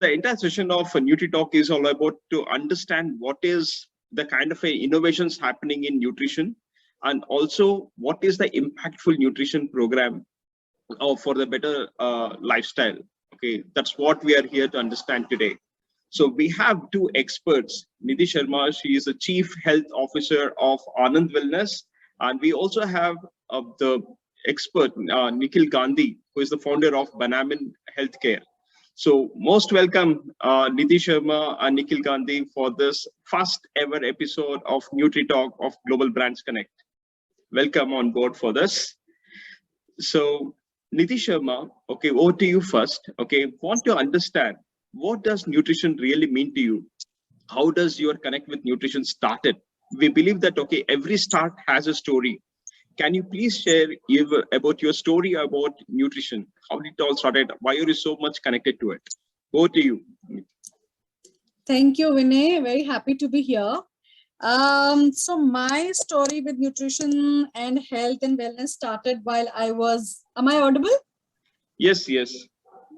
the entire session of NutriTalk is all about to understand what is the kind of innovations happening in nutrition, and also what is the impactful nutrition program for the better lifestyle. Okay, that's what we are here to understand today. So we have two experts, Nidhi Sharma, she is the Chief Health Officer of Anand Wellness, and we also have the expert, Nikhil Gandhi, who is the founder of Banamin Healthcare. So most welcome, Nidhi Sharma and Nikhil Gandhi, for this first ever episode of NutriTalk of Global Brands Connect. Welcome on board for this. So Nidhi Sharma, okay, over to you first. Okay, want to understand, what does nutrition really mean to you? How does your connect with nutrition started? We believe that, okay, every start has a story. Can you please share about your story about nutrition? How did it all started? Why are you so much connected to it? Over to you. Thank you, Vinay. Very happy to be here. So my story with nutrition and health and wellness started while I was, am I audible? Yes, yes.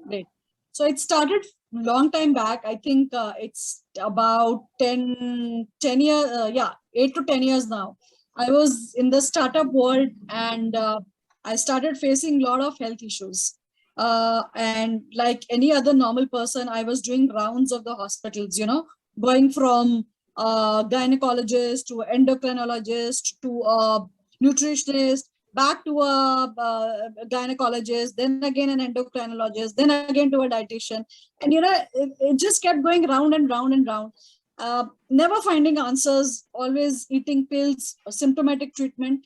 Great. So it started long time back. I think it's about 10 years, 8 to 10 years now. I was in the startup world, and I started facing a lot of health issues. And like any other normal person, I was doing rounds of the hospitals, going from gynecologist to endocrinologist to a nutritionist, back to a gynecologist, then again an endocrinologist, then again to a dietitian. And, it just kept going round and round and round. Never finding answers, always eating pills, symptomatic treatment.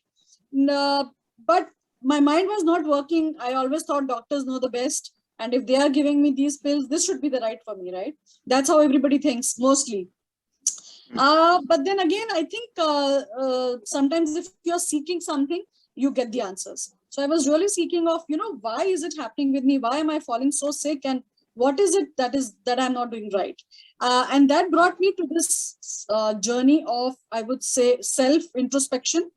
But my mind was not working. I always thought doctors know the best. And if they are giving me these pills, this should be the right for me, right? That's how everybody thinks, mostly. But then again, I think sometimes if you're seeking something, you get the answers. So I was really seeking of, why is it happening with me? Why am I falling so sick? And what is it that I'm not doing right? And that brought me to this journey of, I would say, self-introspection,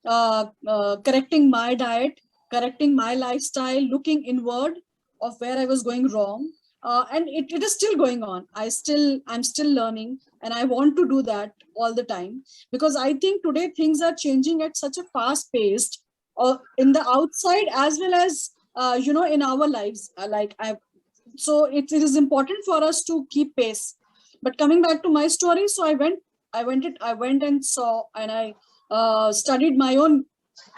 correcting my diet, correcting my lifestyle, looking inward of where I was going wrong. And it is still going on. I'm still learning, and I want to do that all the time, because I think today things are changing at such a fast pace, in the outside as well as in our lives. So it is important for us to keep pace. But coming back to my story, so I went and saw, and I studied my own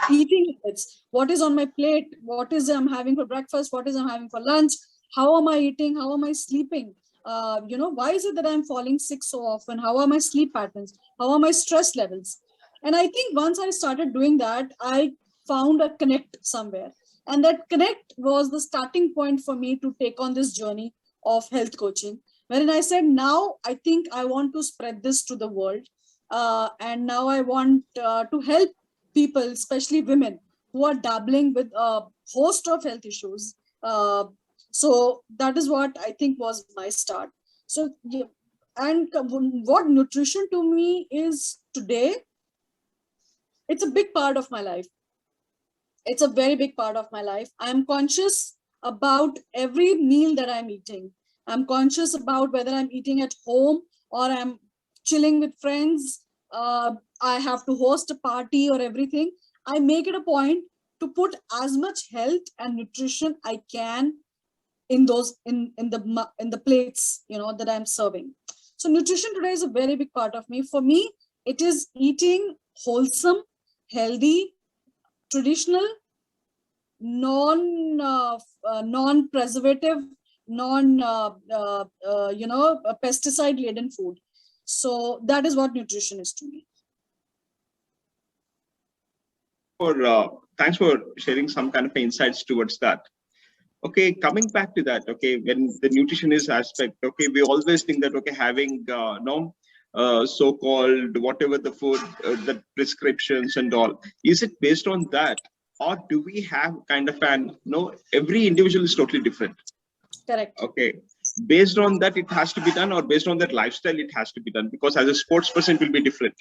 eating habits. What is on my plate? What is I'm having for breakfast? What is I'm having for lunch? How am I eating? How am I sleeping? Why is it that I'm falling sick so often? How are my sleep patterns? How are my stress levels? And I think once I started doing that, I found a connect somewhere. And that connect was the starting point for me to take on this journey of health coaching. When I said, now I think I want to spread this to the world. And now I want to help people, especially women, who are dabbling with a host of health issues. So that is what I think was my start. So, yeah, and what nutrition to me is today, it's a big part of my life. It's a very big part of my life. I'm conscious about every meal that I'm eating. I'm conscious about whether I'm eating at home or I'm chilling with friends. I have to host a party or everything. I make it a point to put as much health and nutrition I can in the plates that I'm serving. So nutrition today is a very big part of me. For me, it is eating wholesome, healthy, traditional, non-preservative, pesticide laden food. So that is what nutrition is to me. Thanks for sharing some kind of insights towards that. Okay, coming back to that, okay, when the nutrition is aspect, okay, we always think that, okay, having so-called whatever the food, the prescriptions and all, is it based on that, or do we have kind of every individual is totally different? Correct. Okay, based on that it has to be done, or based on that lifestyle it has to be done, because as a sports person it will be different.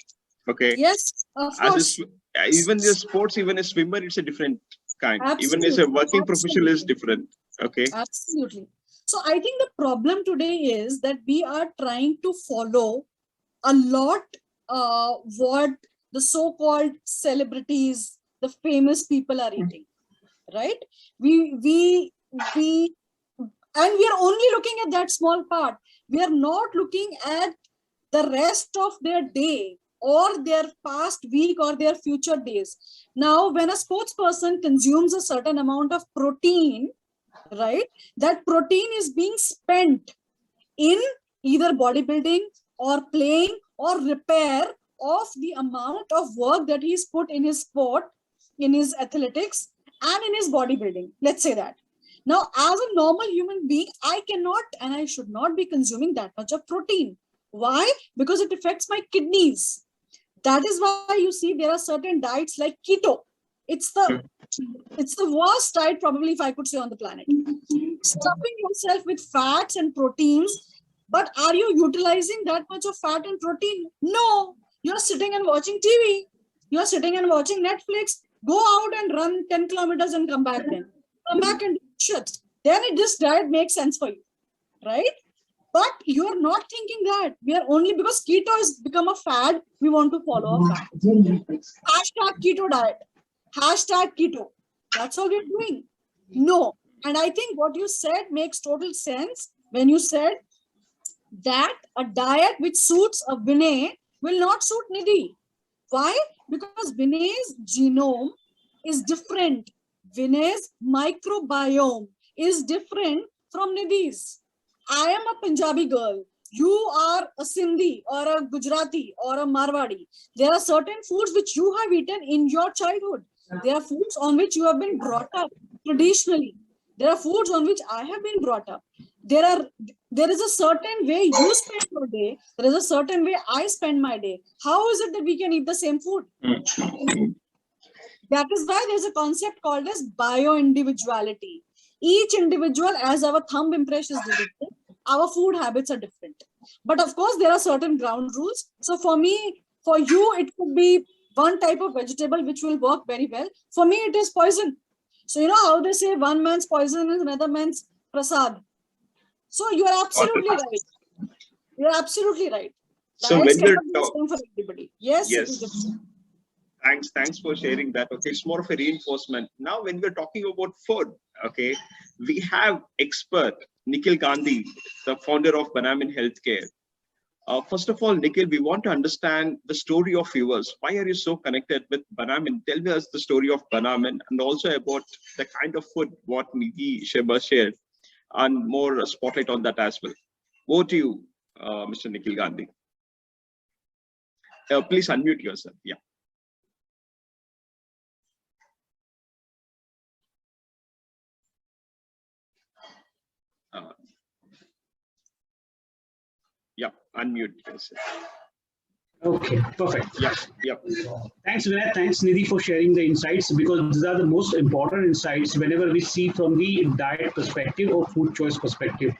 Okay. Yes, of course. Even the sports, even a swimmer, it's a different kind. Absolutely. Even as a working professional is different. Okay. Absolutely. So I think the problem today is that we are trying to follow a lot what the so-called celebrities, the famous people are eating, right? We and we are only looking at that small part. We are not looking at the rest of their day or their past week or their future days. Now, when a sports person consumes a certain amount of protein, right, that protein is being spent in either bodybuilding or playing or repair of the amount of work that he's put in his sport, in his athletics, and in his bodybuilding. Let's say that. Now, as a normal human being, I cannot and I should not be consuming that much of protein. Why? Because it affects my kidneys. That is why you see there are certain diets like keto. It's the worst diet, probably, if I could say, on the planet. Stuffing yourself with fats and proteins, but are you utilizing that much of fat and protein? No. You're sitting and watching TV. You're sitting and watching Netflix. Go out and run 10 kilometers and come back then. Come back and do shit. Then this diet makes sense for you, right? But you're not thinking that. We are only, because keto has become a fad, we want to follow a fad. Hashtag keto diet. Hashtag keto. That's all we're doing. No. And I think what you said makes total sense when you said that a diet which suits a Vinay will not suit Nidhi. Why? Because Vinay's genome is different. Vinay's microbiome is different from Nidhi's. I am a Punjabi girl. You are a Sindhi or a Gujarati or a Marwadi. There are certain foods which you have eaten in your childhood. There are foods on which you have been brought up traditionally. There are foods on which I have been brought up. There is a certain way you spend your day. There is a certain way I spend my day. How is it that we can eat the same food? That is why there's a concept called as bio-individuality. Each individual, as our thumb impression is different, our food habits are different. But of course, there are certain ground rules. So for me, for you, it could be one type of vegetable which will work very well. For me, it is poison. So you know how they say one man's poison is another man's prasad. So you are absolutely right. You are absolutely right. So when we're for everybody. Yes. Thanks for sharing that. Okay, it's more of a reinforcement. Now, when we're talking about food, okay, we have expert Nikhil Gandhi, the founder of Banamin Healthcare. First of all, Nikhil, we want to understand the story of viewers. Why are you so connected with Banamin? Tell us the story of Banamin and also about the kind of food what Nidhi Sheba shared, and more spotlight on that as well. Over to you, Mr. Nikhil Gandhi. Please unmute yourself. Yeah. Yeah, unmute yourself. Okay, perfect. Yeah. Thanks, Vinay. Thanks, Nidhi, for sharing the insights, because these are the most important insights whenever we see from the diet perspective or food choice perspective.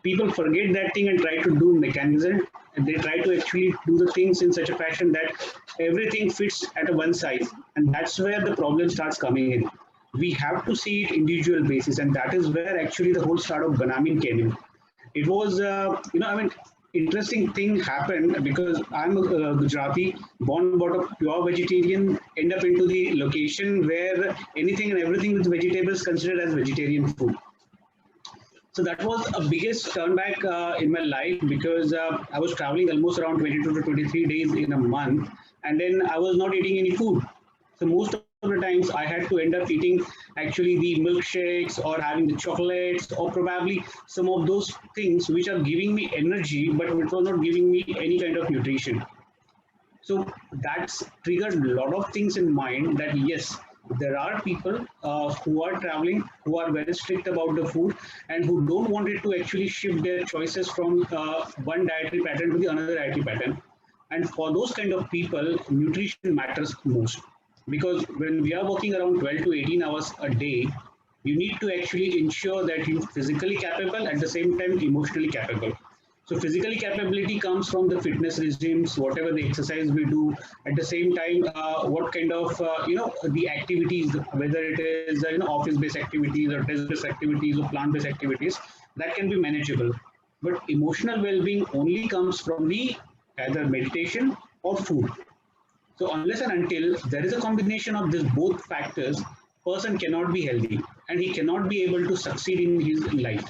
People forget that thing and try to do mechanism, and they try to actually do the things in such a fashion that everything fits at a one size, and that's where the problem starts coming in. We have to see it individual basis, and that is where actually the whole start of Banamin came in. It was, interesting thing happened because I'm a Gujarati, born brought up pure vegetarian, end up into the location where anything and everything with vegetables considered as vegetarian food. So that was a biggest turn back in my life, because I was traveling almost around 22 to 23 days in a month, and then I was not eating any food. So most of the times I had to end up eating actually the milkshakes or having the chocolates or probably some of those things which are giving me energy, but which was not giving me any kind of nutrition. So that's triggered a lot of things in mind that yes, there are people who are traveling, who are very strict about the food and who don't want it to actually shift their choices from one dietary pattern to the another dietary pattern. And for those kind of people, nutrition matters most. Because when we are working around 12 to 18 hours a day, you need to actually ensure that you're physically capable, at the same time emotionally capable. So physically capability comes from the fitness regimes, whatever the exercise we do. At the same time, what kind of the activities, whether it is office-based activities or desk-based activities or plant-based activities, that can be manageable. But emotional well-being only comes from the either meditation or food. So unless and until there is a combination of these both factors, person cannot be healthy and he cannot be able to succeed in his life.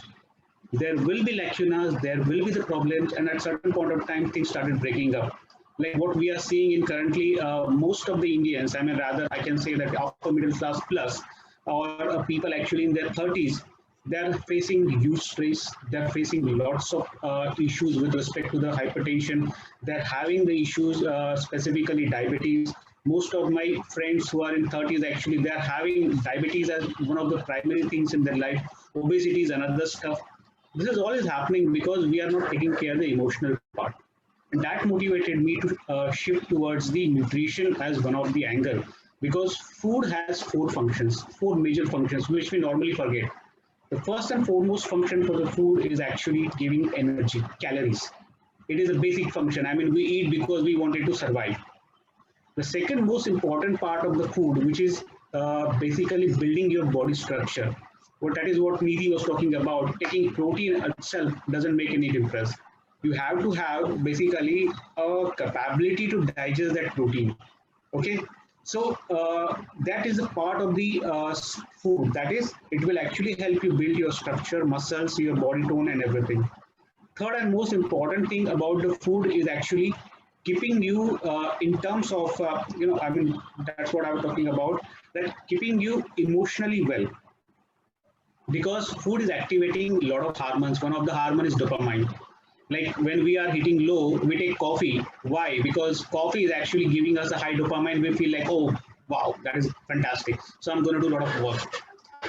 There will be lacunas, there will be the problems, and at certain point of time, things started breaking up. Like what we are seeing in currently, most of the Indians, I mean, rather, I can say that upper middle class plus, or people actually in their 30s, they're facing huge stress. They're facing lots of issues with respect to the hypertension. They're having the issues, specifically diabetes. Most of my friends who are in 30s, actually, they're having diabetes as one of the primary things in their life. Obesity is another stuff. This is all is happening because we are not taking care of the emotional part. And that motivated me to shift towards the nutrition as one of the angle, because food has four functions, four major functions, which we normally forget. The first and foremost function for the food is actually giving energy, calories. It is a basic function. I mean, we eat because we wanted to survive. The second most important part of the food, which is basically building your body structure. Well, that is what Nidhi was talking about. Taking protein itself doesn't make any difference. You have to have basically a capability to digest that protein. Okay, so that is a part of the food. That is, it will actually help you build your structure, muscles, your body tone, and everything. Third and most important thing about the food is actually keeping you in terms of I mean, that's what I was talking about, that keeping you emotionally well, because food is activating a lot of hormones. One of the hormone is dopamine. Like when we are hitting low, we take coffee. Why? Because coffee is actually giving us a high dopamine. We feel like, oh wow, that is fantastic, so I'm going to do a lot of work.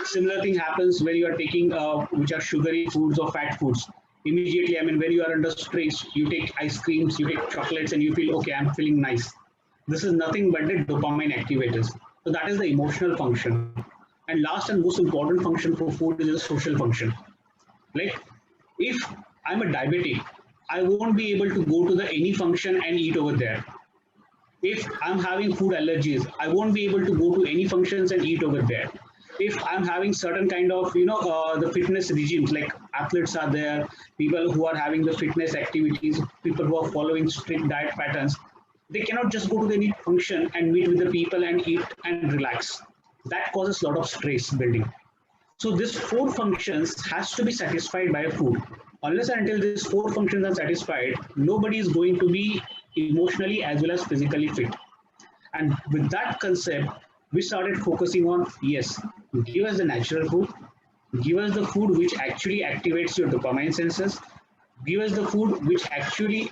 Similar thing happens when you are taking which are sugary foods or fat foods. Immediately, I mean, when you are under stress, you take ice creams, you take chocolates, and you feel, okay, I'm feeling nice. This is nothing but the dopamine activators. So that is the emotional function. And last and most important function for food is the social function. Like if I'm a diabetic, I won't be able to go to the any function and eat over there. If I'm having food allergies, I won't be able to go to any functions and eat over there. If I'm having certain kind of the fitness regimes, like athletes are there, people who are having the fitness activities, people who are following strict diet patterns, they cannot just go to any function and meet with the people and eat and relax. That causes a lot of stress building. So these four functions has to be satisfied by food. Unless and until these four functions are satisfied, nobody is going to be emotionally as well as physically fit. And with that concept, we started focusing on, yes, give us the natural food, give us the food which actually activates your dopamine sensors, give us the food which actually,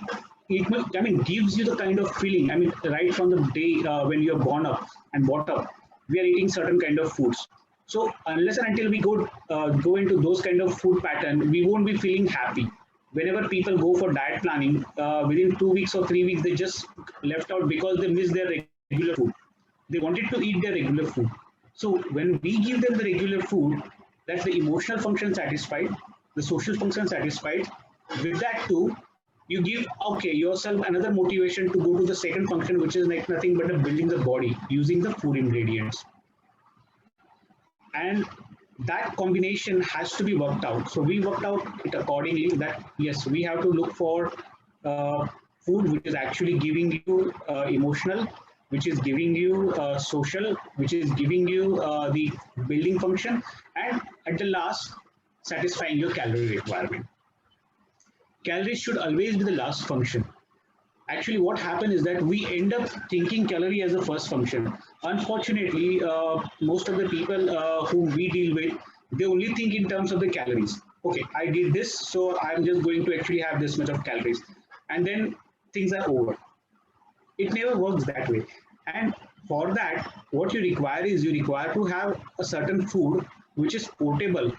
gives you the kind of feeling. I mean, right from the day when you're born up and brought up, we are eating certain kind of foods. So unless and until we go into those kind of food pattern, we won't be feeling happy. Whenever people go for diet planning, within 2 weeks or 3 weeks, they just left out because they miss their regular food. They wanted to eat their regular food. So when we give them the regular food, that's the emotional function satisfied, the social function satisfied. With that too, you give yourself another motivation to go to the second function, which is like nothing but building the body using the food ingredients. And that combination has to be worked out. So we worked out it accordingly that yes, we have to look for food which is actually giving you emotional, which is giving you social, which is giving you the building function, and at the last, satisfying your calorie requirement. Calories should always be the last function. Actually, what happens is that we end up thinking calorie as the first function. Unfortunately, most of the people who we deal with, they only think in terms of the calories. Okay, I did this, so I'm just going to actually have this much of calories. And then things are over. It never works that way. And for that, what you require is you require to have a certain food which is portable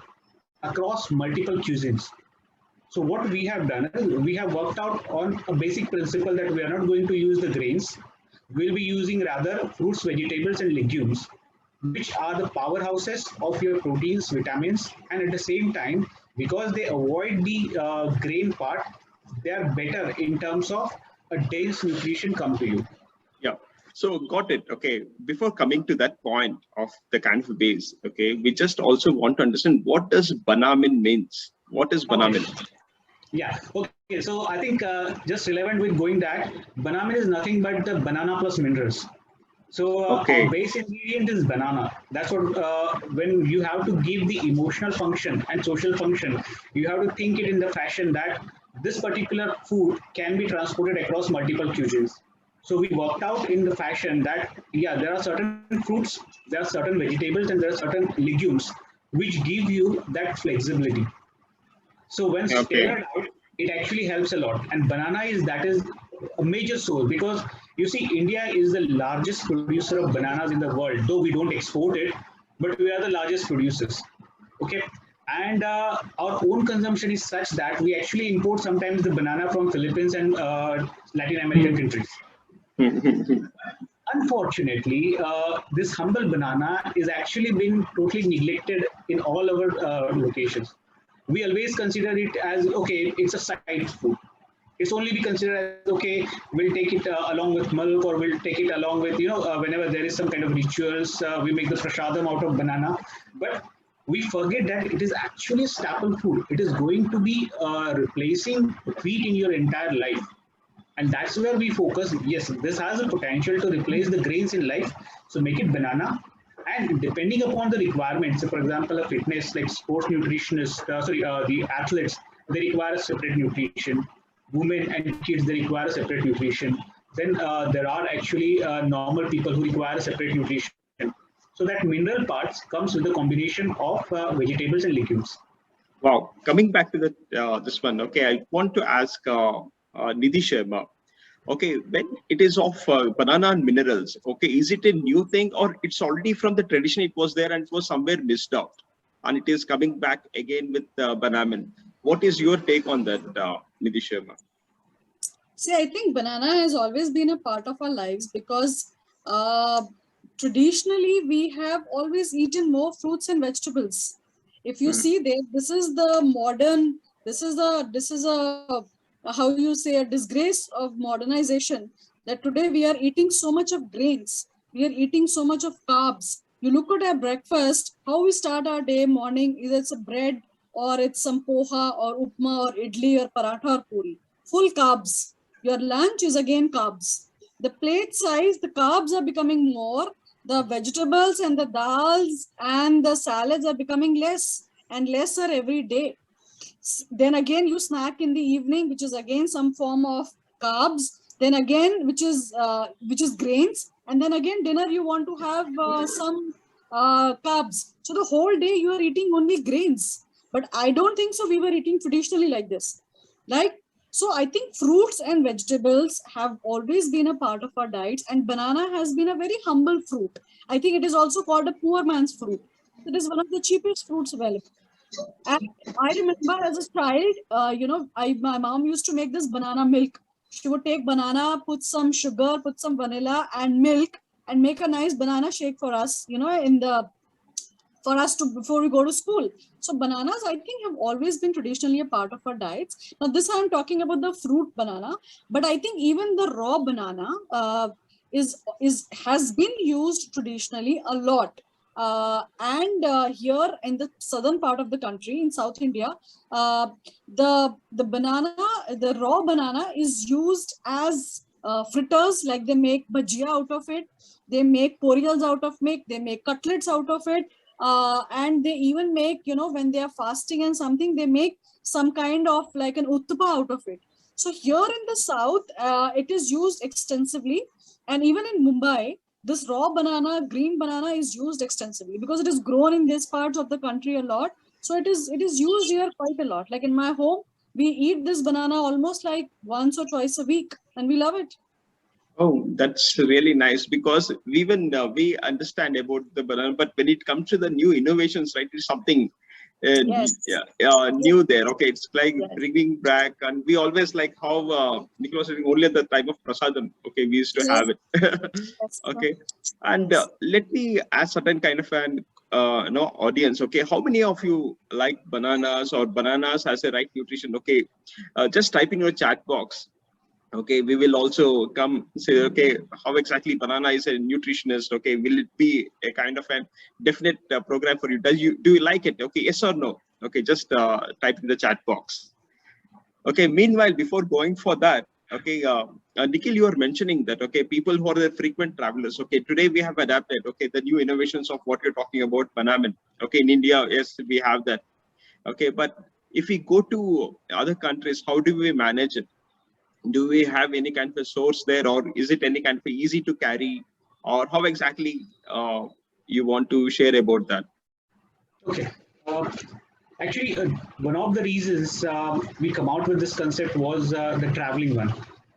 across multiple cuisines. So what we have done is we have worked out on a basic principle that we are not going to use the grains. We'll be using rather fruits, vegetables, and legumes, which are the powerhouses of your proteins, vitamins, and at the same time, because they avoid the grain part, they are better in terms of a dense nutrition come to you. Yeah. So got it. Okay. Before coming to that point of the kind of base, okay, we just also want to understand what does Banyamin means. What is Banamin? Yeah. Okay. So I think just relevant with going that, Banamin is nothing but the banana plus minerals. So our Okay. base ingredient is banana. That's what when you have to give the emotional function and social function, you have to think it in the fashion that this particular food can be transported across multiple cuisines. So we worked out in the fashion that yeah, there are certain fruits, there are certain vegetables, and there are certain legumes which give you that flexibility. So when Okay. tailored out, it actually helps a lot. And banana is that is a major source because you see, India is the largest producer of bananas in the world. Though we don't export it, but we are the largest producers. Okay, and our own consumption is such that we actually import sometimes the banana from Philippines and Latin American countries. Unfortunately, this humble banana is actually been totally neglected in all our locations. We always consider it as okay, it's a side food. It's only be considered as okay, we'll take it along with milk or we'll take it along with whenever there is some kind of rituals, we make the prasadam out of banana. But we forget that it is actually a staple food. It is going to be replacing wheat in your entire life, and that's where we focus. Yes, this has a potential to replace the grains in life, so make it banana. And depending upon the requirements, so for example a fitness like sports nutritionists, the athletes, they require a separate nutrition. Women and kids, they require a separate nutrition. Then there are actually normal people who require a separate nutrition. So that mineral parts comes with a combination of vegetables and legumes. Wow. Coming back to the this one. Okay, I want to ask Nidhi Sharma. Okay, when it is of banana and minerals, okay, is it a new thing or it's already from the tradition? It was there and it was somewhere missed out, and it is coming back again with Banamin. What is your take on that, Nidhi Sharma? See, I think banana has always been a part of our lives because traditionally we have always eaten more fruits and vegetables. If you see there, this is the modern, this is a how you say, a disgrace of modernization, that today we are eating so much of grains, we are eating so much of carbs. You look at our breakfast, how we start our day morning, either it's a bread or it's some poha or upma or idli or paratha or puri, full carbs. Your lunch is again carbs. The plate size, the carbs are becoming more. The vegetables and the dals and the salads are becoming less and lesser every day. Then again, you snack in the evening, which is again some form of carbs. Then again, which is grains. And then again, dinner you want to have some carbs. So the whole day you are eating only grains. But I don't think so. We were eating traditionally like this. Like, so I think fruits and vegetables have always been a part of our diets, and banana has been a very humble fruit. I think it is also called a poor man's fruit. It is one of the cheapest fruits available. And I remember as a child, my mom used to make this banana milk. She would take banana, put some sugar, put some vanilla and milk, and make a nice banana shake for us, for us to before we go to school. So bananas, I think, have always been traditionally a part of our diets. Now, this I'm talking about the fruit banana, but I think even the raw banana is has been used traditionally a lot. And here in the southern part of the country, in South India, the raw banana is used as fritters. Like they make bhajia out of it, they make poriyals out of it, they make cutlets out of it, and they even make, when they are fasting and something, they make some kind of like an uttapa out of it. So here in the south, it is used extensively, and even in Mumbai, this raw banana, green banana, is used extensively because it is grown in these parts of the country a lot. So it is used here quite a lot. Like in my home, we eat this banana almost like once or twice a week, and we love it. Oh, that's really nice because we understand about the banana, but when it comes to the new innovations, right, it's something Yes. new there. Okay, it's like Yes. bringing back, and we always like how Nicholas was saying only at the time of prasadam. Okay, we used to Yes. have it. Yes. Okay, and Yes. let me ask certain kind of an audience. Okay, how many of you like bananas or bananas has a right nutrition? Okay, just type in your chat box. Okay, we will also come say, okay, how exactly banana is a nutritionist? Okay, will it be a kind of a definite program for you? Do you like it? Okay, yes or no? Okay, just type in the chat box. Okay, meanwhile, before going for that, okay, Nikhil, you are mentioning that, okay, people who are the frequent travelers, okay, today we have adapted, okay, the new innovations of what you're talking about, Banamin. Okay, in India, yes, we have that. Okay, but if we go to other countries, how do we manage it? Do we have any kind of a source there, or is it any kind of easy to carry, or how exactly you want to share about that? Okay. Actually, one of the reasons we come out with this concept was the traveling one.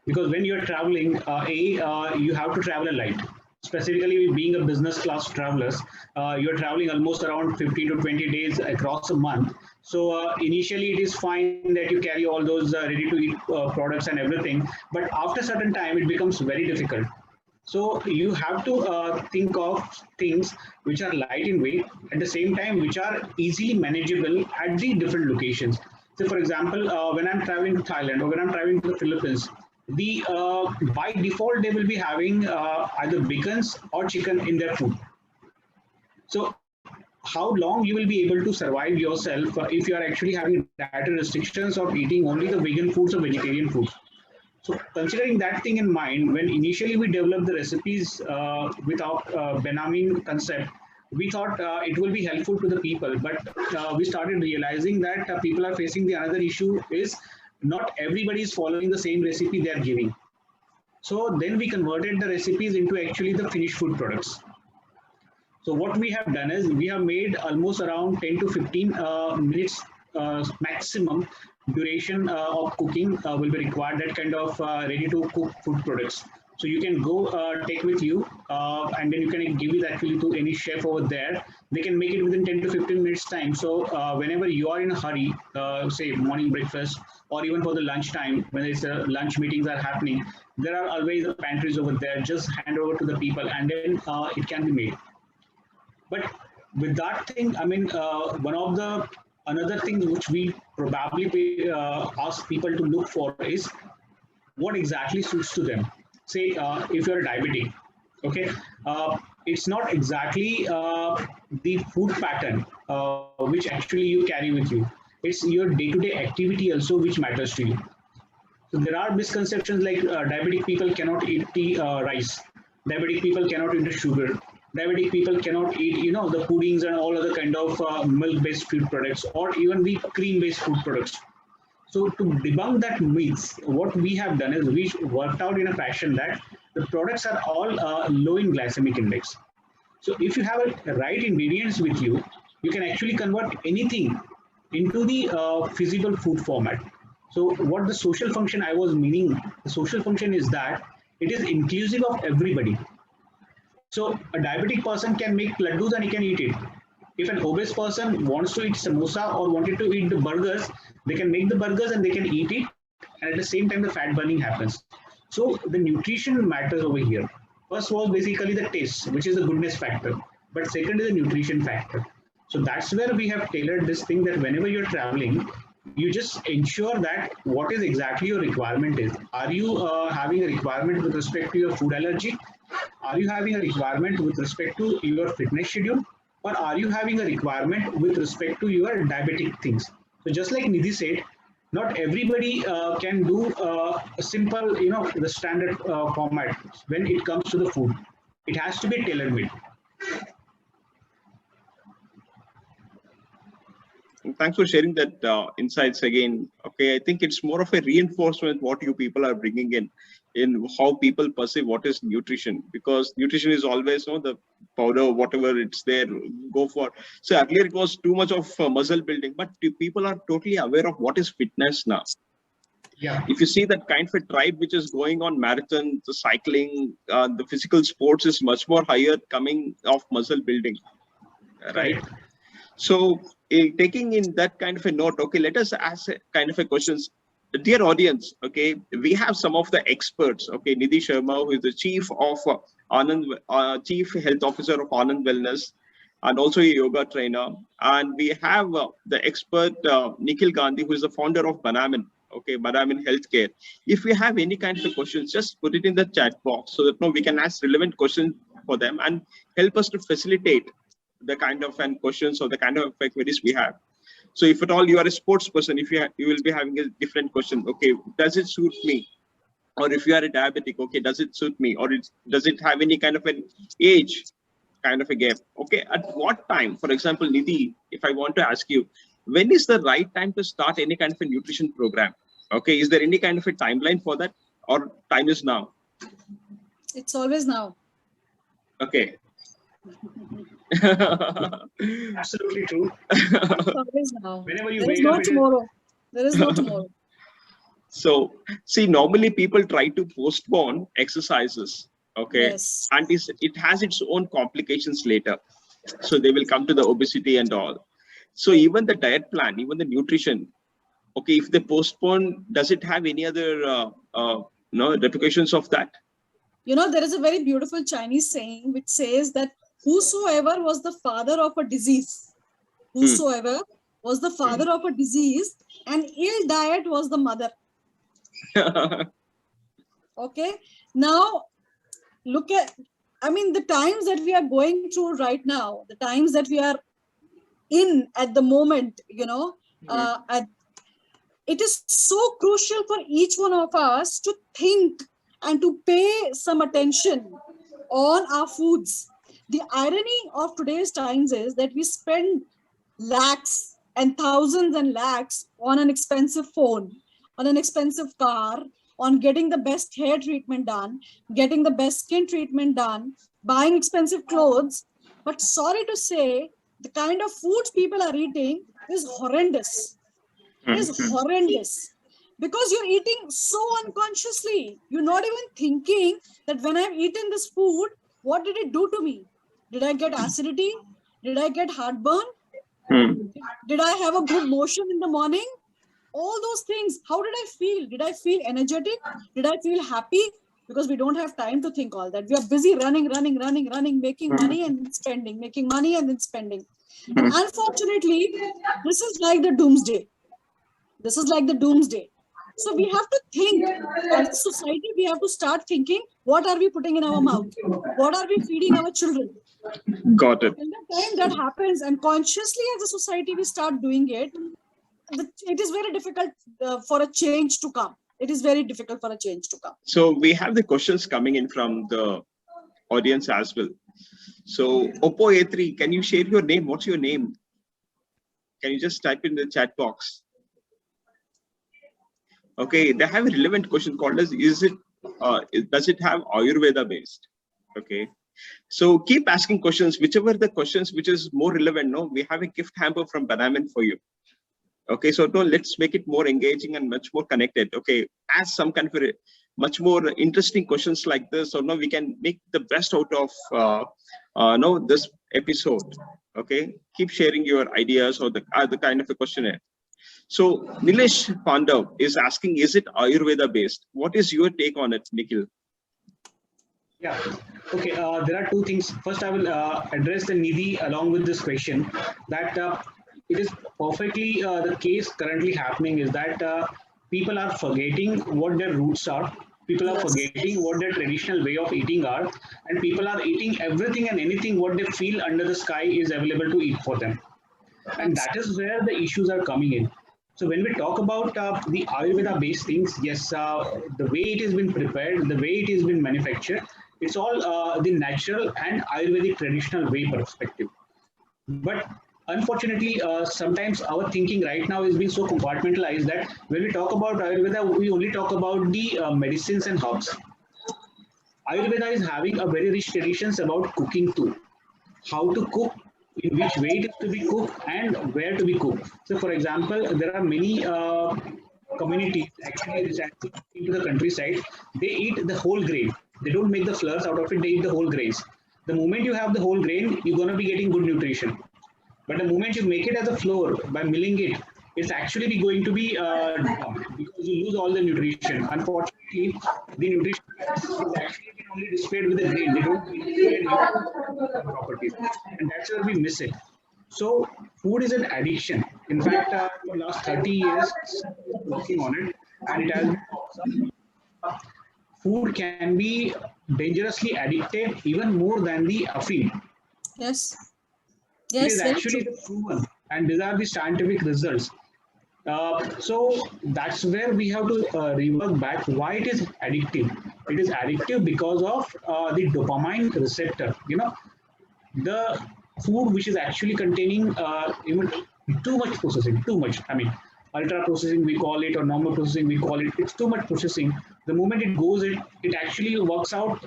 Because when you're traveling, you have to travel a light. Specifically, being a business class travelers, you're traveling almost around 15 to 20 days across a month. So initially, it is fine that you carry all those ready-to-eat products and everything. But after a certain time, it becomes very difficult. So you have to think of things which are light in weight, at the same time which are easily manageable at the different locations. So for example, when I'm traveling to Thailand or when I'm traveling to the Philippines, the by default they will be having either beacons or chicken in their food. So how long you will be able to survive yourself if you are actually having dietary restrictions of eating only the vegan foods or vegetarian foods? So considering that thing in mind, when initially we developed the recipes with our Benami concept, we thought it will be helpful to the people, but we started realizing that people are facing the another issue is not everybody is following the same recipe they are giving. So then we converted the recipes into actually the finished food products. So what we have done is we have made almost around 10 to 15 minutes maximum duration of cooking will be required, that kind of ready to cook food products. So you can go take with you and then you can give it actually to any chef over there. They can make it within 10 to 15 minutes time. So whenever you are in a hurry, say morning breakfast or even for the lunch time, when it's lunch meetings are happening, there are always pantries over there. Just hand over to the people and then it can be made. But with that thing, I mean, one of the another thing which we probably ask people to look for is what exactly suits to them. Say, if you're a diabetic, okay, it's not exactly the food pattern which actually you carry with you. It's your day-to-day activity also which matters to you. So there are misconceptions like diabetic people cannot eat the rice. Diabetic people cannot eat the sugar. Diabetic people cannot eat, the puddings and all other kind of milk-based food products or even the cream-based food products. So to debunk that myths, what we have done is we worked out in a fashion that the products are all low in glycemic index. So if you have a right ingredients with you, you can actually convert anything into the feasible food format. So what the social function I was meaning, the social function is that it is inclusive of everybody. So a diabetic person can make laddus and he can eat it. If an obese person wants to eat samosa or wanted to eat the burgers, they can make the burgers and they can eat it. And at the same time, the fat burning happens. So the nutrition matters over here. First was basically the taste, which is the goodness factor. But second is the nutrition factor. So that's where we have tailored this thing that whenever you're traveling, you just ensure that what is exactly your requirement is. Are you having a requirement with respect to your food allergy? Are you having a requirement with respect to your fitness schedule? Or are you having a requirement with respect to your diabetic things? So just like Nidhi said, not everybody can do a simple, the standard format when it comes to the food. It has to be tailor-made. Thanks for sharing that insights again. Okay, I think it's more of a reinforcement what you people are bringing in how people perceive what is nutrition, because nutrition is always the powder, whatever it's there, go for. So earlier it was too much of muscle building, but people are totally aware of what is fitness now. Yeah. If you see that kind of a tribe which is going on marathon, the cycling, the physical sports is much more higher coming of muscle building, right? So taking in that kind of a note, okay, let us ask a kind of a questions. Dear audience, okay, we have some of the experts, okay, Nidhi Sharma, who is the chief of Anand, chief health officer of Anand Wellness, and also a yoga trainer. And we have the expert Nikhil Gandhi, who is the founder of Banamin, okay, Banamin Healthcare. If we have any kind of questions, just put it in the chat box so that we can ask relevant questions for them and help us to facilitate the kind of questions or the kind of queries we have. So if at all you are a sports person, if you will be having a different question. Okay, does it suit me? Or if you are a diabetic, okay, does it suit me? Or does it have any kind of an age kind of a gap? Okay, at what time? For example, Nidhi, if I want to ask you, when is the right time to start any kind of a nutrition program? Okay, is there any kind of a timeline for that, or time is now? It's always now. Okay. Absolutely true. It's always now. Whenever you There is wake no up, tomorrow. There is no tomorrow. So, see, normally people try to postpone exercises, okay, Yes. and it has its own complications later. So they will come to the obesity and all. So even the diet plan, even the nutrition, okay, if they postpone, does it have any other no repercussions of that? You know, there is a very beautiful Chinese saying which says that whosoever was the father of a disease, whosoever was the father of a disease, and ill diet was the mother. Okay. Now, look at, I mean, the times that we are going through right now, the times that we are in at the moment, you know, it is so crucial for each one of us to think and to pay some attention on our foods. The irony of today's times is that we spend lakhs and thousands and lakhs on an expensive phone, on an expensive car, on getting the best hair treatment done, getting the best skin treatment done, buying expensive clothes. But sorry to say, the kind of foods people are eating is horrendous. Is horrendous. Because you're eating so unconsciously. You're not even thinking that when I've eaten this food, what did it do to me? Did I get acidity? Did I get heartburn? Did I have a good motion in the morning? All those things. How did I feel? Did I feel energetic? Did I feel happy? Because we don't have time to think all that. We are busy running, making money and then spending, making money and then spending. And unfortunately, this is like the doomsday. This is like the doomsday. So we have to think, as a society, we have to start thinking, what are we putting in our mouth? What are we feeding our children? Got it. And the time that happens, and consciously as a society, we start doing it, it is very difficult for a change to come. It is very difficult for a change to come. So we have the questions coming in from the audience as well. So Oppo A3, can you share your name? What's your name? Can you just type in the chat box? Okay, they have a relevant question called as, does it have Ayurveda based? Okay, so keep asking questions, whichever the questions which is more relevant. No, we have a gift hamper from Banaman for you. Okay, so let's make it more engaging and much more connected. Okay, ask some kind of much more interesting questions like this, so now we can make the best out of this episode. Okay, keep sharing your ideas or the kind of a questionnaire. So Nilesh Pandav is asking, is it Ayurveda based? What is your take on it, Nikhil? Yeah, okay, there are two things. First, I will address the Nidhi along with this question, that it is perfectly the case currently happening is that people are forgetting what their roots are. People are forgetting what their traditional way of eating are, and people are eating everything and anything what they feel under the sky is available to eat for them. And that is where the issues are coming in. So when we talk about the Ayurveda based things, yes, the way it has been prepared, the way it has been manufactured, it's all the natural and Ayurvedic traditional way perspective. But unfortunately, sometimes our thinking right now is being so compartmentalized that when we talk about Ayurveda, we only talk about the medicines and herbs. Ayurveda is having a very rich traditions about cooking too. How to cook, in which way it is to be cooked, and where to be cooked. So, for example, there are many communities actually residing into the countryside. They eat the whole grain. They don't make the flours out of it. They eat the whole grains. The moment you have the whole grain, you're going to be getting good nutrition. But the moment you make it as a flour by milling it, it's actually going to be because you lose all the nutrition. Unfortunately, the nutrition is actually only displayed with the grain. They don't display the properties, and that's where we miss it. So food is an addiction. In fact, for the last 30 years, working on it, and it has been food can be dangerously addictive, even more than the caffeine. Yes. It Yes, is very actually true. proven And these are the scientific results. So that's where we have to revert back why it is addictive. It is addictive because of the dopamine receptor. The food which is actually containing even too much processing, too much. I mean, ultra processing we call it, or normal processing we call it. It's too much processing. The moment it goes in, it actually works out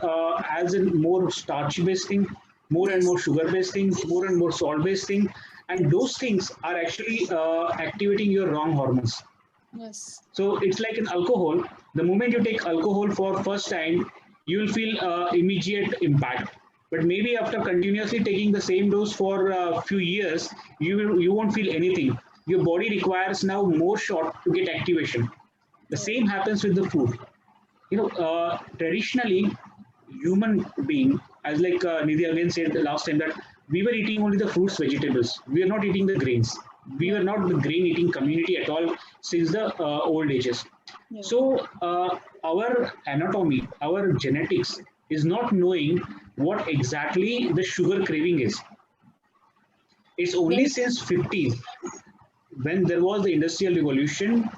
as a more starchy based thing, more and more sugar based thing, more and more salt based thing, and those things are actually activating your wrong hormones. Yes. So it's like an alcohol. The moment you take alcohol for first time, you will feel immediate impact. But maybe after continuously taking the same dose for a few years, you won't feel anything. Your body requires now more shot to get activation. The same happens with the food. Traditionally, human being, as like Nidhi again said the last time, that we were eating only the fruits, vegetables. We are not eating the grains. We were not the grain eating community at all since the old ages. Yeah. So our anatomy, our genetics is not knowing what exactly the sugar craving is. It's only since 50s, when there was the industrial revolution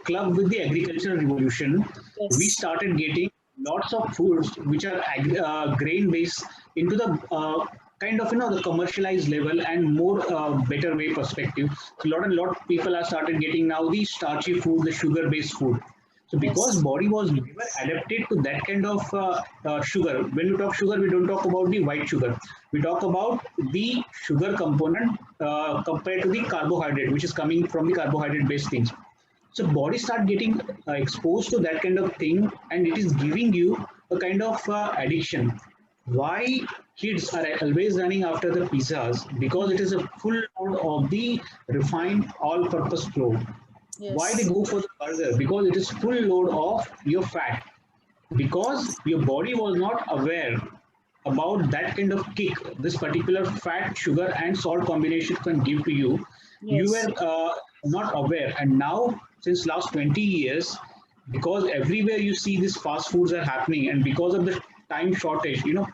clubbed with the agricultural revolution, Yes. we started getting lots of foods which are grain based into the kind of the commercialized level and more better way perspective. So lot of people are started getting now the starchy food, the sugar based food. So because Yes. body was never adapted to that kind of sugar. When we talk sugar, we don't talk about the white sugar. We talk about the sugar component compared to the carbohydrate, which is coming from the carbohydrate based things. So body start getting exposed to that kind of thing, and it is giving you a kind of addiction. Why kids are always running after the pizzas? Because it is a full load of the refined all-purpose flour. Why they Yes. go for the burger? Because it is full load of your fat. Because your body was not aware about that kind of kick this particular fat, sugar, and salt combination can give to you. You Yes. were not aware, and now since last 20 years, because everywhere you see these fast foods are happening, and because of the time shortage, a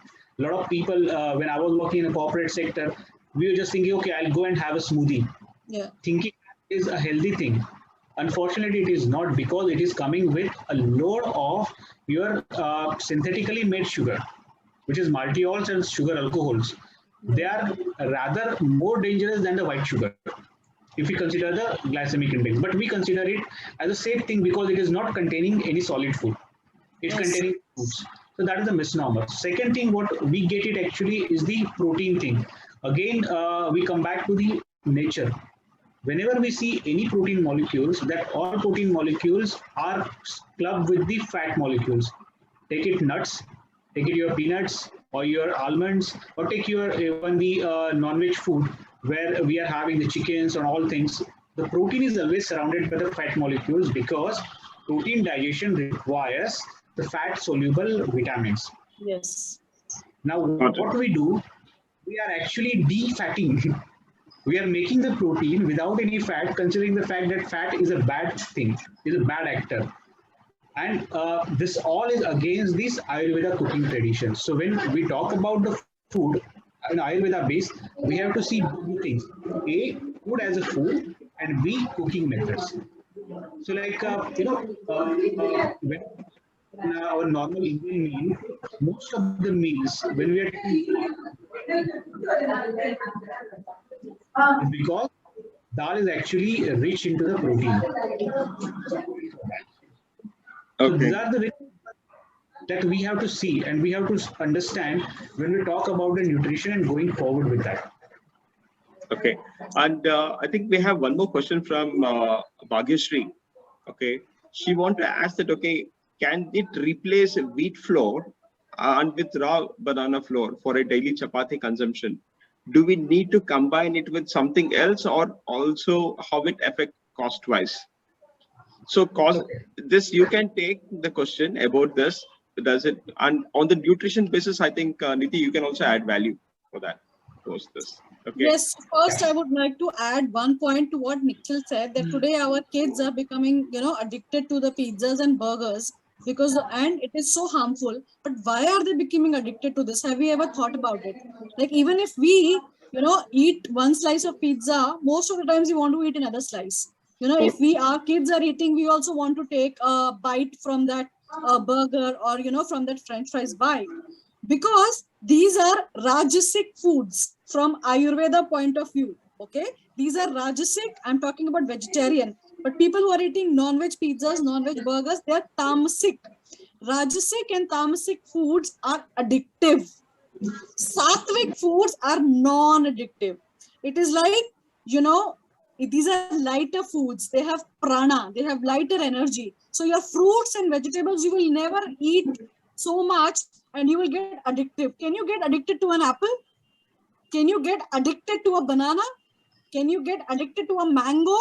lot of people. When I was working in the corporate sector, we were just thinking, okay, I'll go and have a smoothie, Yeah. thinking is a healthy thing. Unfortunately, it is not, because it is coming with a load of your synthetically made sugar, which is maltiols and sugar alcohols. They are rather more dangerous than the white sugar if we consider the glycemic index. But we consider it as a safe thing because it is not containing any solid food. It's Yes. containing foods. So that is the misnomer. Second thing, what we get it actually is the protein thing. Again, we come back to the nature. Whenever we see any protein molecules, that all protein molecules are clubbed with the fat molecules. Take it nuts, take it your peanuts or your almonds, or take your even the non-veg food where we are having the chickens and all things. The protein is always surrounded by the fat molecules because protein digestion requires the fat soluble vitamins. Yes. Now, Got it. what we do, we are actually defatting. We are making the protein without any fat, considering the fact that fat is a bad thing, is a bad actor. And this all is against these Ayurveda cooking traditions. So when we talk about the food in Ayurveda base, we have to see two things: A, food as a food, and B, cooking methods. So like when our normal Indian meal, most of the meals when we are taking is because dal is actually rich into the protein. So these Okay. are the that we have to see and we have to understand when we talk about the nutrition and going forward with that. Okay. And I think we have one more question from Bhagyashree. Okay. She want to ask that, okay, can it replace wheat flour and with raw banana flour for a daily chapati consumption? Do we need to combine it with something else, or also how it affect cost wise? So cost this, you can take the question about this. Does it, and on the nutrition basis, I think Niti, you can also add value for that post this. Okay. Yes, first I would like to add one point to what Nikhil said, that today our kids are becoming, addicted to the pizzas and burgers and it is so harmful. But why are they becoming addicted to this? Have you ever thought about it? Like, even if we eat one slice of pizza, most of the times you want to eat another slice. If our kids are eating, we also want to take a bite from that burger, or from that French fries bite, because these are rajasic foods from Ayurveda point of view. Okay, these are rajasic. I'm talking about vegetarian, but people who are eating non-veg pizzas, non-veg burgers, they are tamasic. Rajasic and tamasic foods are addictive. Sattvic foods are non-addictive. It is like, these are lighter foods. They have prana, they have lighter energy. So your fruits and vegetables, you will never eat so much and you will get addictive. Can you get addicted to an apple? Can you get addicted to a banana? Can you get addicted to a mango?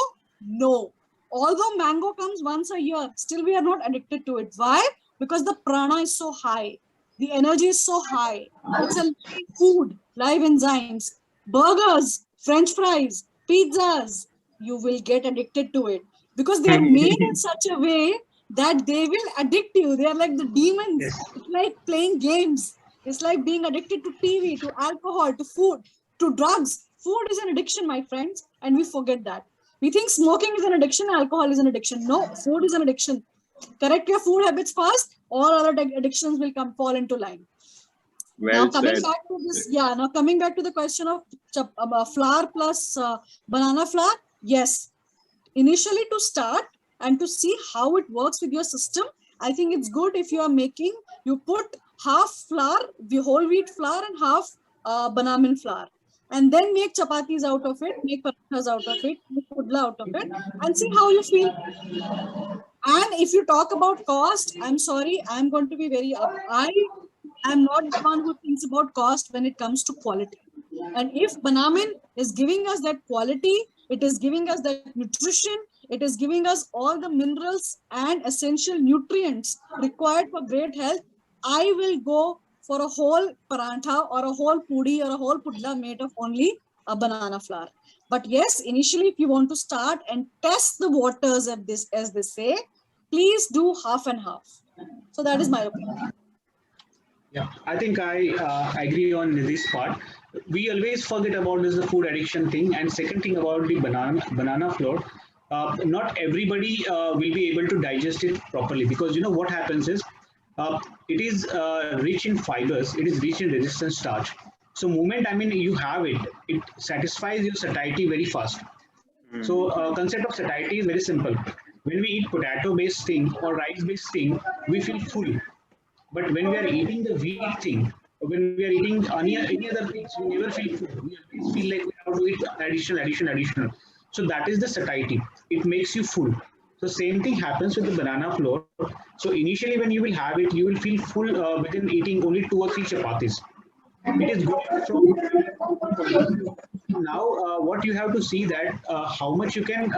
No. Although mango comes once a year, still we are not addicted to it. Why? Because the prana is so high. The energy is so high. It's a live food, live enzymes. Burgers, French fries, pizzas, you will get addicted to it because they are made in such a way that they will addict you. They are like the demons. Yes. It's like playing games. It's like being addicted to TV, to alcohol, to food, to drugs. Food is an addiction, my friends, and we forget that. We think smoking is an addiction, alcohol is an addiction. No, food is an addiction. Correct your food habits first, all other addictions will fall into line. Well Coming said. back to this, now coming back to the question of flour plus banana flour, yes. Initially to start and to see how it works with your system, I think it's good if you put half flour, the whole wheat flour, and half banana flour, and then make chapatis out of it, make parathas out of it, make pudla out of it, and see how you feel. And if you talk about cost, I'm sorry, I'm going to be very up. I am not the one who thinks about cost when it comes to quality. And if Banamin is giving us that quality, it is giving us that nutrition, it is giving us all the minerals and essential nutrients required for great health, I will go for a whole parantha or a whole pudi or a whole pudla made of only a banana flour. But yes, initially, if you want to start and test the waters of this, as they say, please do half and half. So that is my opinion. Yeah, I think I agree on this part. We always forget about this the food addiction thing, and second thing about the banana flour. Not everybody will be able to digest it properly, because what happens is it is rich in fibers, it is rich in resistant starch. So moment you have it, it satisfies your satiety very fast. So concept of satiety is very simple. When we eat potato based thing or rice based thing, we feel full. But when we are eating the wheat thing, or when we are eating any other things, we never feel full. We always feel like we have to eat additional. So that is the satiety. It makes you full. So same thing happens with the banana flour. So initially when you will have it, you will feel full within eating only 2 or 3 chapatis. It is good from now. What you have to see that how much you can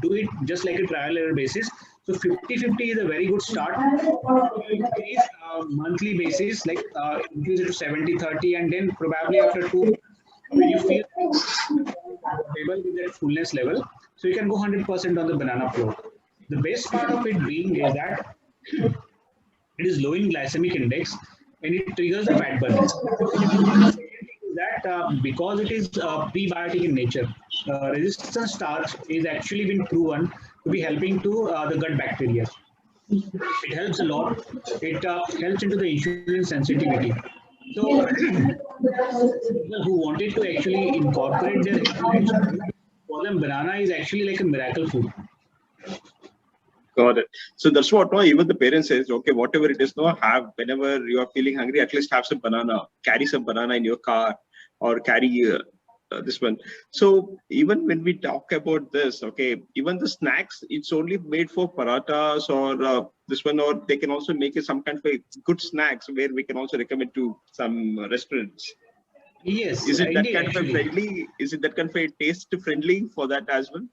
do it just like a trial error basis. So 50-50 is a very good start. Increase monthly basis, like increase it to 70-30, and then probably after 2 months, when you feel stable with that fullness level, so you can go 100% on the banana flour. The best part of it being is that it is low in glycemic index and it triggers the fat burning. That because it is prebiotic in nature, resistant starch is actually been proven to be helping to the gut bacteria. It helps a lot. It helps into the insulin sensitivity. So people who wanted to actually incorporate their insulin, for them banana is actually like a miracle food. Got it. So that's what even the parents says, okay, whatever it is, have whenever you are feeling hungry, at least have some banana, carry some banana in your car, or carry this one. So even when we talk about this, okay, even the snacks, it's only made for parathas or this one, or they can also make it some kind of a good snacks where we can also recommend to some restaurants. Yes, Is it that indeed, kind of a actually. friendly? Is it that kind of a taste friendly for that as well?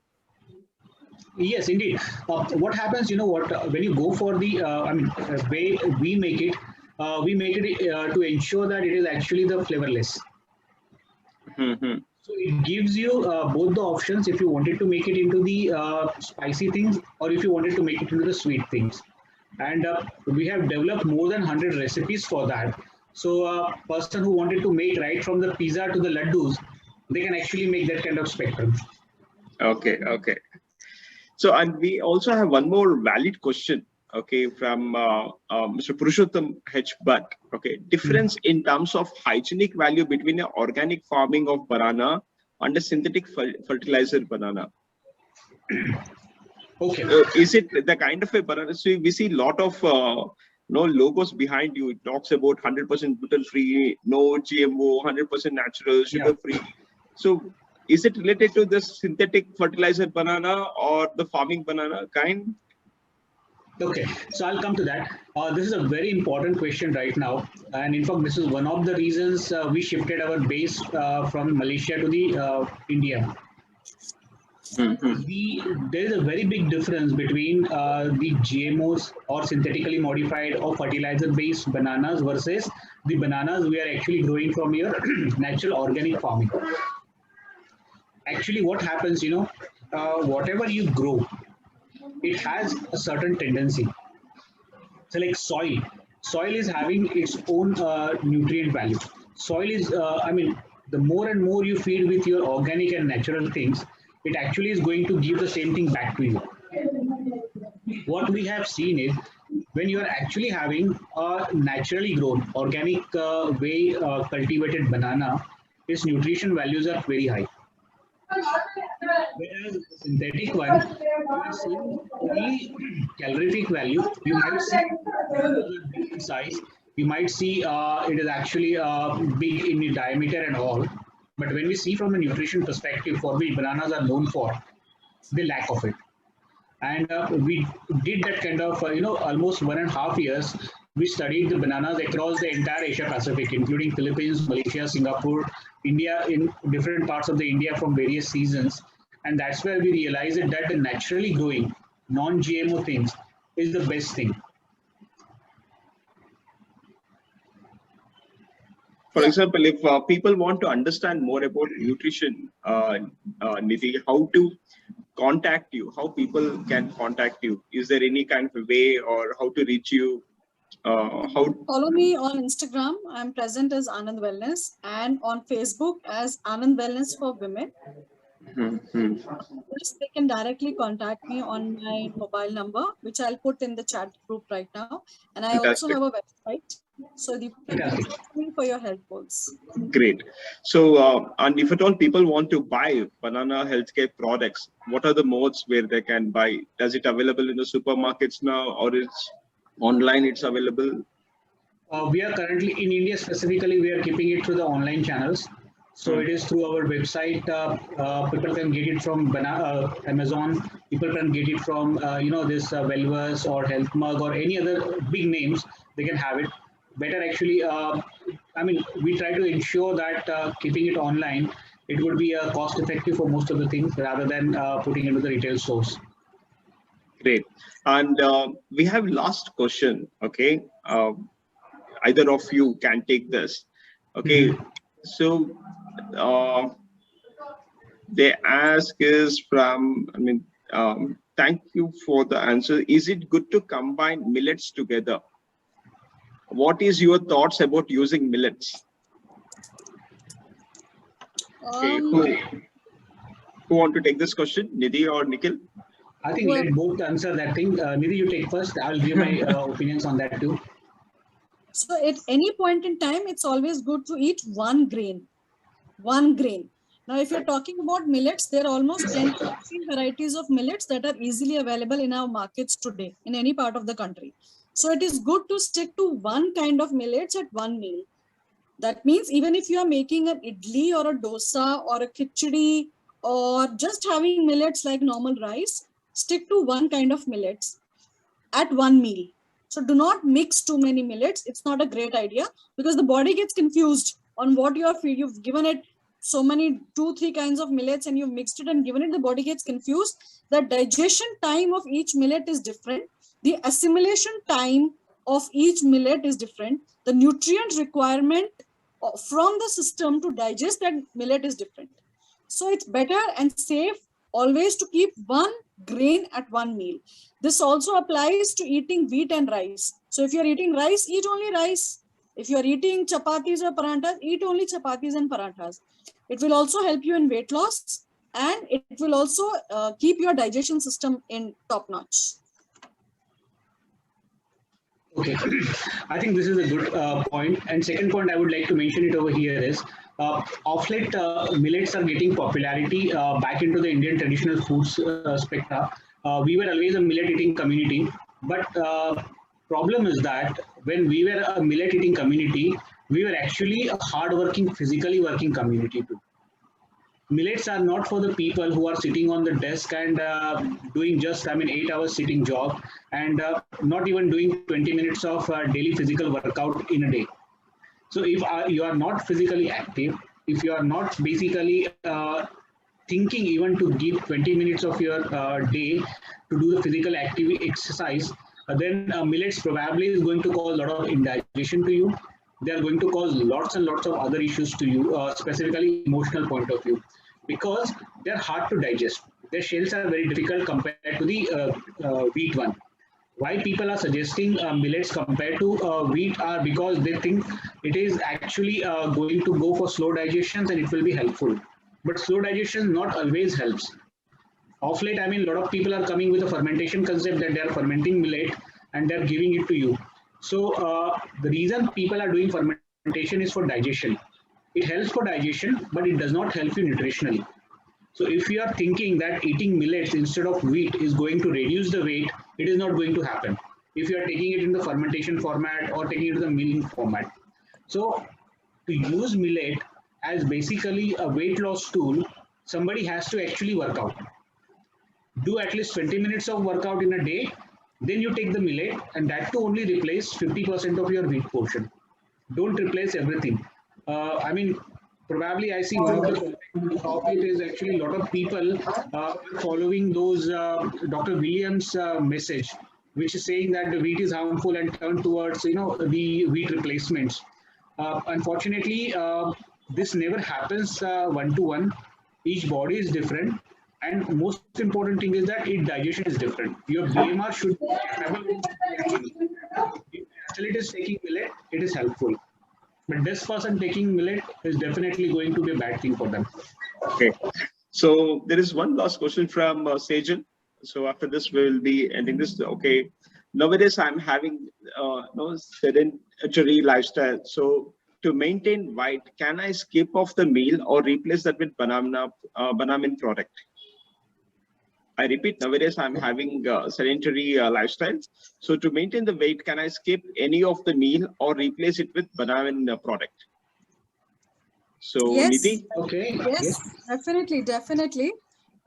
Yes, indeed. What happens, when you go for the, way we make it to ensure that it is actually the flavorless. Mm-hmm. So it gives you both the options if you wanted to make it into the spicy things or if you wanted to make it into the sweet things. And we have developed more than 100 recipes for that. So a person who wanted to make right from the pizza to the laddus, They can actually make that kind of spectrum. Okay, okay. So, and we also have one more valid question, okay, from Mr. Purushottam H. Bhatt. Okay, difference in terms of hygienic value between the organic farming of banana and the synthetic fertilizer banana. Okay. Is it the kind of a banana? So we see a lot of logos behind you. It talks about 100% gluten free, no GMO, 100% natural, sugar free. So is it related to this synthetic fertilizer banana or the farming banana kind? Okay, so I'll come to that. This is a very important question right now, and in fact, this is one of the reasons we shifted our base from Malaysia to the India. There is a very big difference between the GMOs or synthetically modified or fertilizer-based bananas versus the bananas we are actually growing from your natural organic farming. Actually, what happens, whatever you grow, it has a certain tendency. So like soil is having its own nutrient value. Soil is, the more and more you feed with your organic and natural things, it actually is going to give the same thing back to you. What we have seen is when you are actually having a naturally grown, organic way cultivated banana, its nutrition values are very high. Whereas the synthetic one, you are seeing only calorific value. You might see big in size. You might see it is actually big in the diameter and all. But when we see from a nutrition perspective, for which bananas are known for, the lack of it. And we did that kind of, almost 1.5 years. We studied the bananas across the entire Asia Pacific, including Philippines, Malaysia, Singapore, India, in different parts of the India from various seasons. And that's where we realized that the naturally growing non-GMO things is the best thing. For example, if people want to understand more about nutrition, Nidhi, how to contact you, how people can contact you? Is there any kind of a way or how to reach you? Follow me on Instagram. I'm present as Anand Wellness, and on Facebook as Anand Wellness for Women. Yes, they can directly contact me on my mobile number, which I'll put in the chat group right now. And I also have a website, so you can reach me for your health goals. Great. So, and if at all people want to buy Banana Healthcare products, what are the modes where they can buy? Is it available in the supermarkets now, or it's online? It's available. We are currently in India specifically. We are keeping it through the online channels. So it is through our website. People can get it from Amazon. People can get it from this Wellverse or Health Mug or any other big names. They can have it. Better actually. We try to ensure that keeping it online, it would be cost effective for most of the things rather than putting into the retail stores. Great. And we have last question. Okay. Either of you can take this. Okay. So they ask is from, thank you for the answer. Is it good to combine millets together? What is your thoughts about using millets? Okay, who want to take this question, Nidhi or Nikhil? I think let both answer that thing. Nidhi, you take first. I'll give my opinions on that too. So at any point in time, it's always good to eat one grain. One grain. Now, if you're talking about millets, there are almost 10 to 15 varieties of millets that are easily available in our markets today in any part of the country. So it is good to stick to one kind of millets at one meal. That means even if you are making an idli or a dosa or a khichdi or just having millets like normal rice, stick to one kind of millets at one meal. So do not mix too many millets. It's not a great idea because the body gets confused on what you are feeding. You've given it so many 2-3 kinds of millets and you've mixed it and given it, the body gets confused. The digestion time of each millet is different. The assimilation time of each millet is different. The nutrient requirement from the system to digest that millet is different. So it's better and safe always to keep one grain at one meal. This also applies to eating wheat and rice. So if you're eating rice, eat only rice. If you are eating chapatis or paranthas, eat only chapatis and paranthas. It will also help you in weight loss, and it will also keep your digestion system in top notch. Okay, I think this is a good point. And second point I would like to mention it over here is, of late, millets are getting popularity back into the Indian traditional foods spectra. We were always a millet eating community, but problem is that when we were a millet eating community, we were actually a hardworking, physically working community too. Millets are not for the people who are sitting on the desk and doing just, 8 hours sitting job, and not even doing 20 minutes of daily physical workout in a day. So if you are not physically active, if you are not basically thinking even to give 20 minutes of your day to do the physical activity exercise, then millets probably is going to cause a lot of indigestion to you. They are going to cause lots and lots of other issues to you, specifically emotional point of view, because they are hard to digest. Their shells are very difficult compared to the wheat one. Why people are suggesting millets compared to wheat are because they think it is actually going to go for slow digestion and it will be helpful. But slow digestion not always helps. Of late, a lot of people are coming with a fermentation concept that they are fermenting millet and they are giving it to you. So the reason people are doing fermentation is for digestion. It helps for digestion, but it does not help you nutritionally. So if you are thinking that eating millets instead of wheat is going to reduce the weight, it is not going to happen. If you are taking it in the fermentation format or taking it in the milling format. So to use millet as basically a weight loss tool, somebody has to actually work out. Do at least 20 minutes of workout in a day, then you take the millet, and that to only replace 50% of your wheat portion. Don't replace everything. Probably I see one of the topic is actually a lot of people following those Dr. Williams message, which is saying that the wheat is harmful and turn towards the wheat replacements. Unfortunately, this never happens one to one. Each body is different, and most important thing is that its digestion is different. Your BMR should have a if athlete is taking millet, it is helpful. But this person taking millet is definitely going to be a bad thing for them. Okay. So there is one last question from Sejal. So after this, we will be ending this. Okay. Nowadays, I'm having no sedentary lifestyle. So to maintain weight, can I skip off the meal or replace that with banana product? I repeat, nowadays I'm having sedentary lifestyle. So to maintain the weight, can I skip any of the meal or replace it with banana product? So Yes. Nidhi? Okay. Yes, definitely.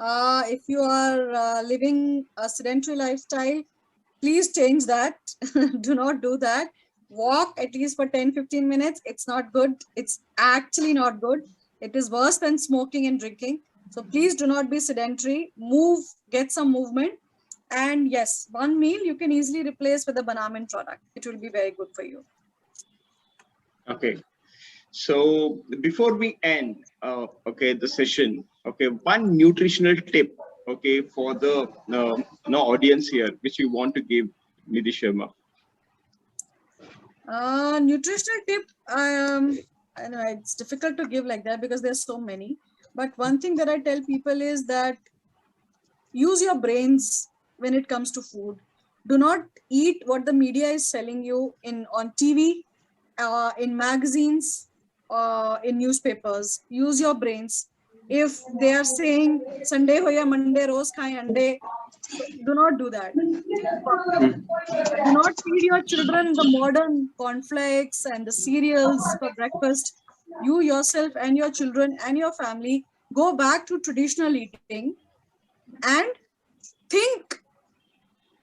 If you are living a sedentary lifestyle, please change that. Do not do that. Walk at least for 10-15 minutes. It's not good. It's actually not good. It is worse than smoking and drinking. So please do not be sedentary. Move, get some movement. And yes, one meal you can easily replace with a banana product. It will be very good for you. Okay. So before we end, the session, one nutritional tip, for the audience here, which you want to give, Nidhi Sharma. Nutritional tip, I know it's difficult to give like that because there's so many. But one thing that I tell people is that use your brains when it comes to food. Do not eat what the media is selling you on TV, in magazines, in newspapers. Use your brains. If they are saying Sunday ho ya Monday, rose khaye ande, do not do that. Do not feed your children the modern cornflakes and the cereals for breakfast. You yourself and your children and your family go back to traditional eating and think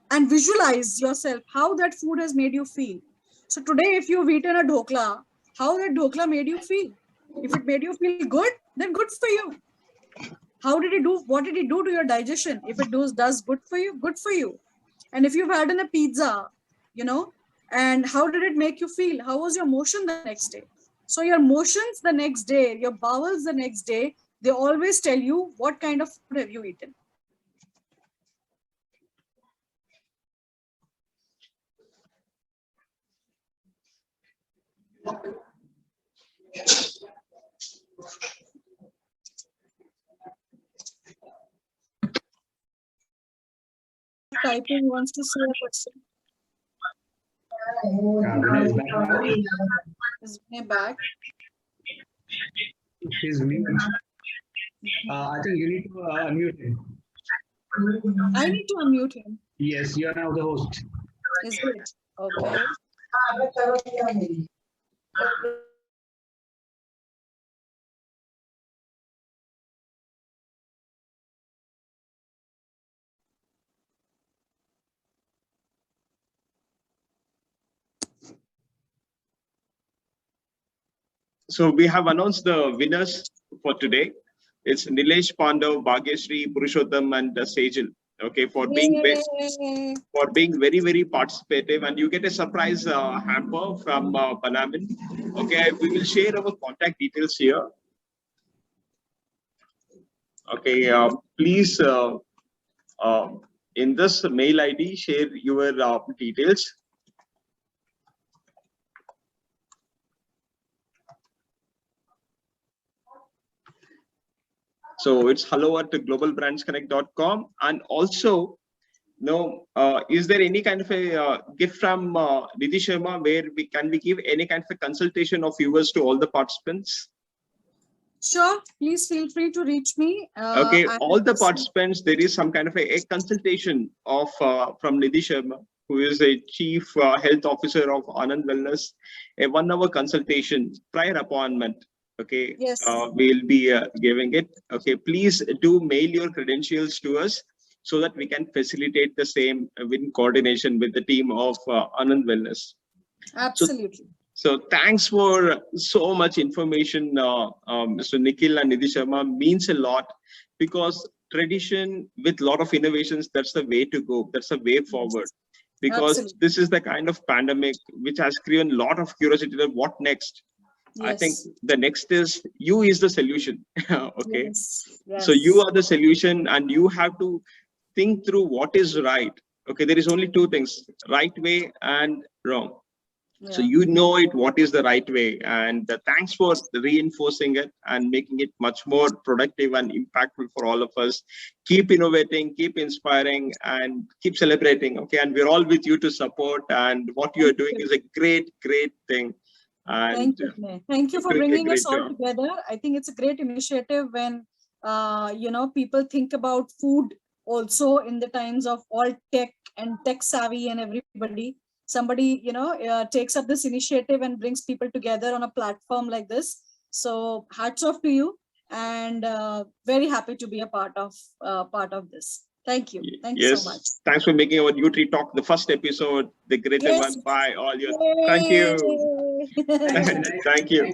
and visualize yourself how that food has made you feel. So today, if you've eaten a dhokla, how that dhokla made you feel? If it made you feel good, then good for you. How did it do? What did it do to your digestion? If it does good for you, good for you. And if you've had a pizza, and how did it make you feel? How was your motion the next day? So your motions the next day, your bowels the next day, they always tell you what kind of food have you eaten. Typing wants to say a question. Vinay is back now. Is Vinay back? He's mute. I think you need to unmute him. I need to unmute him. Yes, you are now the host. Is it? Okay. So we have announced the winners for today. It's Nilesh Pandav, Bhagyashree, Purushottam, and Sejal. Okay, for being very, very participative, and you get a surprise hamper from Banamin. Okay, we will share our contact details here. Okay, please in this mail ID share your details. So it's hello@globalbrandsconnect.com. And also, is there any kind of a gift from Nidhi Sharma where we give any kind of a consultation of viewers to all the participants? Sure, please feel free to reach me. Okay, all the participants, there is some kind of a consultation of from Nidhi Sharma, who is a Chief Health Officer of Anand Wellness, a 1 hour consultation, prior appointment. Okay, yes. We'll be giving it. Okay, please do mail your credentials to us so that we can facilitate the same in coordination with the team of Anand Wellness. Absolutely. So thanks for so much information, Mr. Nikhil and Nidhi Sharma. Means a lot, because tradition with a lot of innovations, that's the way to go. That's the way forward. Because Absolutely. This is the kind of pandemic which has created a lot of curiosity of what next. Yes. I think the next is you is the solution. Okay. Yes. Yes. So you are the solution, and you have to think through what is right. Okay. There is only two things: right way and wrong. Yeah. So you know it, what is the right way. And thanks for reinforcing it and making it much more productive and impactful for all of us. Keep innovating, keep inspiring, and keep celebrating. Okay. And we're all with you to support. And what you're doing is a great, great thing. And thank you for bringing us all together. I think it's a great initiative when people think about food also in the times of all tech and tech savvy, and everybody, somebody takes up this initiative and brings people together on a platform like this. So hats off to you, and very happy to be a part of this. Thank you. Thank you so much. Thanks for making our Nutri Talk the first episode, the greater one by all your. Thank you. Thank you.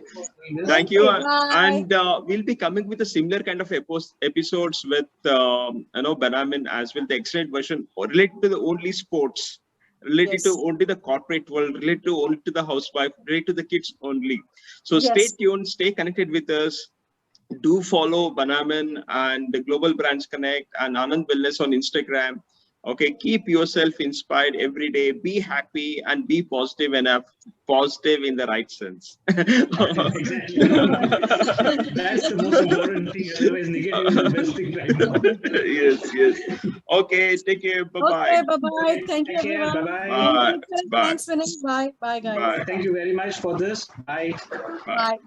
Thank you. And we'll be coming with a similar kind of episodes with Banamin as well, the extended version related to the only sports, related to only the corporate world, related to only to the housewife, related to the kids only. So stay tuned, stay connected with us. Do follow Banamin and the Global Brands Connect and Anand Wellness on Instagram. Okay, keep yourself inspired every day. Be happy and be positive enough. Positive in the right sense. Exactly. That's the most important thing. Otherwise, negative is the best thing right now. Yes. Okay, take care. Bye-bye. Okay, bye-bye. Thank you, everyone. Bye-bye. Thanks, Vinay. Bye. Bye, guys. Bye. Thank you very much for this. Bye. Bye.